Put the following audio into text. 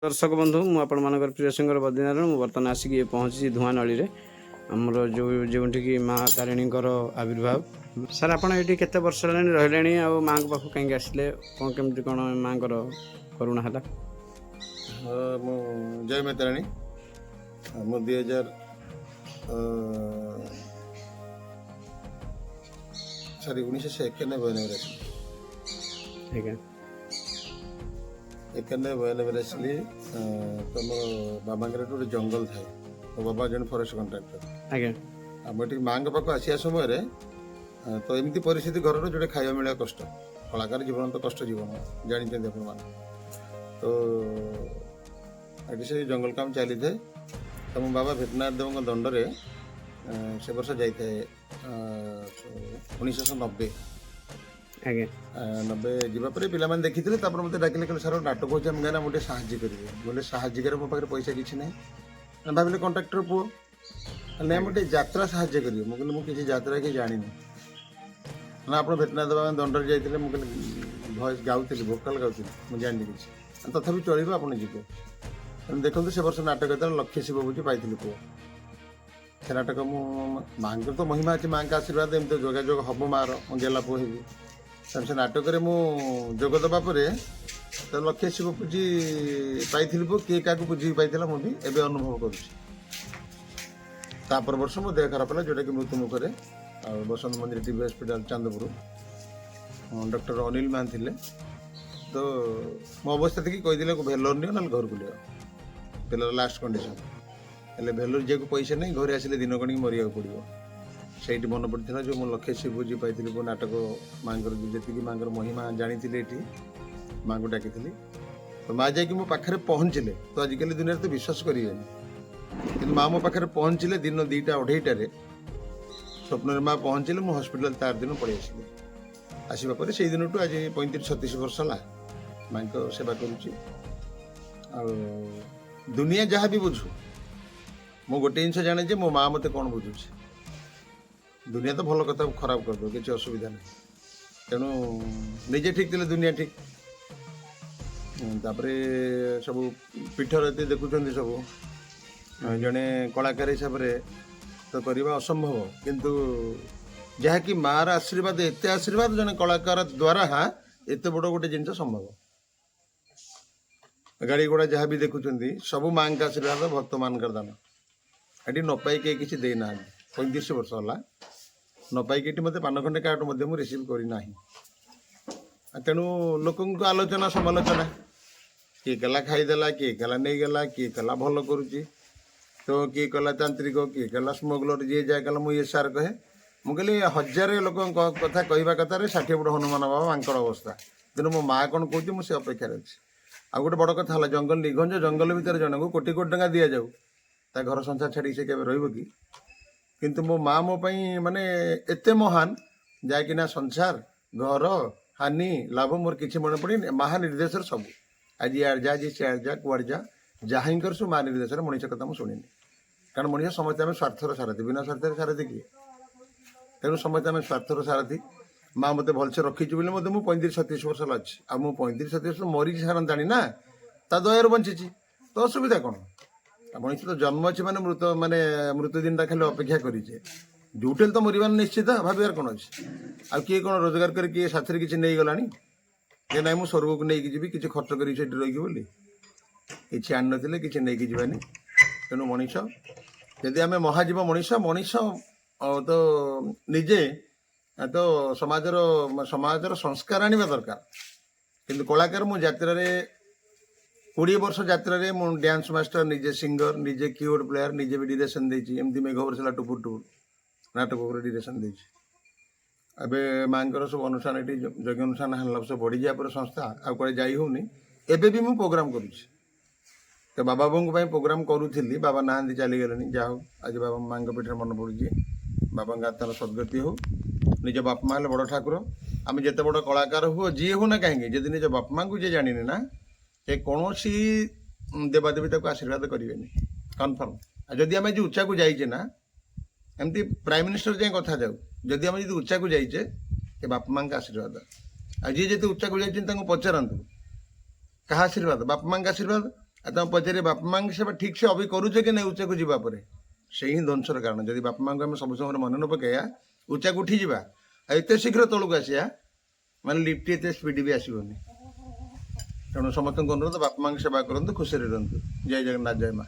दर्शक बंधु मु आपण मानकर प्रिय सिंगर बद्रीनारायण मु बर्तमान आसिक पहुँची धुआं नली आमर जो कि माँ तारिणी आविर्भाव सर आप ये केते वर्ष रही माँ पाख कहीं आसिले कौन केमती कौन माँ करुणा है। जय माँ तारिणी मु 1991 ठीक है 91 आसली तो मो बाबा गोटे जंगल थाए मो बाबा जन फरेस्ट कंट्राक्टर आज्ञा आम माँ पाक आसा समय तो एमती परिस्थिति घर जो खाଇବା मिले कष्ट कलाकार जीवन तो कष्ट जीवन जानते तो ये से जंगल काम चली थे तो मो बाबा भेटनाथ देव दंडे से वर्ष जाए 1990 आज्ञा 90 जावापर पे देखी थे मत डाकिले कहले सर नाटक हो गाँव गोटे साहय करेंगे बोले साहय मो पाखे पैसा किसी ना भाविले कंट्राक्टर पुओ ना गोटे यात्रा साहय करेंगे मुझे मुझे यात्रा कि जानी ना आप भेटनाथ बाबा दंडर जाते मुझे भॉइस गाँव भोकाल गाँव मुझे जानी कि तथापि चलो आप जी देखते से वर्ष नाटक लक्ष्य शिव बुझी पाई पुओ से नाटक माँ तो महिमा अच्छी माँ का आशीर्वाद एमती जोगाजोग हम मार गेला पुओ से नाटक जोग देवापर तो लक्ष्य शिव पूजी पाई पुओ किए क्या बुझी पाई मुझे एवं अनुभव कर वर्ष मो देह खराब है जोटा कि मृत्यु मुखरे बसंत मंदिर TB hospital Chandpur doctor Anil मान थे तो मो अवस्था थी कहीदे भेलोर नियो ना घर को लियो पिलार लास्ट कंडीशन हेल्ले भेलोर जी पैसा नहीं घर आसिले दिन गणी मरिया पड़ो से मन पड़ा जो मो लक्ष्य शिव पूजी पाई नाटक माँ जी माँ महिमा जानी ये माँ को डाकी तो माँ जा मो पाखे पहुँचले तो आजिकल दुनिया तो विश्वास करें कि माँ मो पाखे पहुँचले दिन 2टा 2:30 स्वप्न माँ पहुँचले मुझे हस्पिटाल तार दिन पलि आसली आसवापर से दिन टू आज 35-36 वर्ष है माँ को सेवा करुच्ची दुनिया जहाँ भी बुझू मु गोटे जिन जाने मो माँ मत कौन बुझुची दुनिया तो भल कथा खराब कर दो किसी असुविधा नहीं तेणु निजे ठीक थे दुनिया ठीक तापर सब पीठर देखुं सब जड़े कलाकार हिसाब से तो करवा असंभव किंतु जहाँकि मार आशीर्वाद एत आशीर्वाद जन कलाकार द्वारा एत बड़ गोटे जिन संभव गाड़ी घोड़ा जहाँ भी देखुं सब माँ का आशीर्वाद भक्त मान दान ये न पाई किसी देना 35 वर्ष है न पाई मत पान खंडे कार्ड मुझे रिसीव करना तेणु लोक आलोचना समालोचना किए कला खाईदेला किए कला नहीं गला किए कला भल करुच्ची तो किए कला तांत्रिक किए कला स्मगलर जी जाए कला मुझे सार कहे मुझे 1000 लोक कथा कहवा कथार 60 फुट हनुमान बाबा मांकर अवस्था तेणु मो माँ कौन कहती मुझे अपेक्षार अच्छी आ गोटे बड़ कथा है जंगल निघंज जंगल भितर जन को कोटी कोटी टंका दि जाऊ ता घर संसार छाड़ी से केवे रहिबो कि किंतु मो माँ मो पई माने एते महान जाकि ना संसार घर हानि लाभ मोर किसी मन पड़ी महानिर्देशर सब आज यार जा जी सियाड़ जा कुआड़ जा जहाँ कर सु महानिर्देशर मनीष कथा मुझे शुणी कारण मनीष समस्त आम स्वार्थर सारथी बिना स्वार्थर सारथी किए तेणु समस्त आम स्वार्थर सारथी माँ मत भलसे रखीची बोले मत मुझे 35-36 वर्ष अच्छी आ मु 35-37 वर्ष मरी सारंताणी ना ता दयार बंची तो असुविधा कौन मनीष तो जन्म अच्छे मैंने मृत्यु दिन खाली अपेक्षा करेचे जोटे तो मरबार निश्चित भावार कौन अच्छे आ किए कौन रोजगार कर किए साथी किसी नहीं गला कि ना मुझे स्वर्ग को लेकिन जी किसी खर्च कर रही बोली किसी आन ना कि नहीं जावानी तेणु मनीष यदि आम महाजीव मनीष मनीष तो निजे तो समाजर संस्कार आने दरकार किंतु कलाकार मु यात्रा 20 वर्ष यात्रा मु डांस मास्टर निजे सिंगर निजे कीबोर्ड प्लेयर निजे भी डिरेक्शन देती एमती मेघ बरसला टुपुर टुपुर नाटक डिरेक्शन देती अबे माँ सब अनुष्ठान ये यज्ञ अनुष्ठान है सब बढ़ी जाए संस्था आगे जाई होनी एबे भी मुझे प्रोग्राम करुच्ची तो बाबा बाबू प्रोग्राम करूली बाबा नहांती चलीगले जा आज बाबा माँ पीठ मन पड़ी बाबा आत्मार सदगति हो निज बापा माँ बड़ ठाकुर आम जिते बड़ कलाकार हुए जी हो ना कहीं जदि निज बापा माँ को जी जानी ना से कौन देवादेवी आशीर्वाद करेंगे कनफर्म जदि आम उच्चा को जाइए ना एमती प्राइम मिनिस्टर जाए कथा जाऊ जदि आम उच्चा को जाइए ये बापा माँ का आशीर्वाद आ जी जो उच्चा को जाइए पचारतु क्या आशीर्वाद बापा माँ का आशीर्वाद ଆଉ ତମେ ପଚାରିବେ ବାପା ମାଙ୍କ ସେବା ଠିକ୍ ସେ ଅଭି କରୁଛ କି ନାହିଁ ଉଚ୍ଚାକୁ ଯିବା ପରେ, ସେଇ ହିଁ ଧ୍ୱଂସର କାରଣ। ଯଦି ବାପା ମାଙ୍କୁ ଆମେ ସବୁ ସମୟରେ ମନେ ନ ପକାଇବା, ଉଚ୍ଚାକୁ ଉଠିଯିବା ଆଉ ଏତେ ଶୀଘ୍ର ତଳକୁ ଆସିବା, ମାନେ ଲିଫ୍ଟ ଏତେ ସ୍ପିଡ୍ ବି ଆସିବନି। ତେଣୁ ସମସ୍ତଙ୍କୁ ଅନୁରୋଧ, ବାପା ମାଙ୍କ ସେବା କରନ୍ତୁ, ଖୁସିରେ ରୁହନ୍ତୁ। ଜୟ ଜଗନ୍ନାଥ, ଜୟ ମା।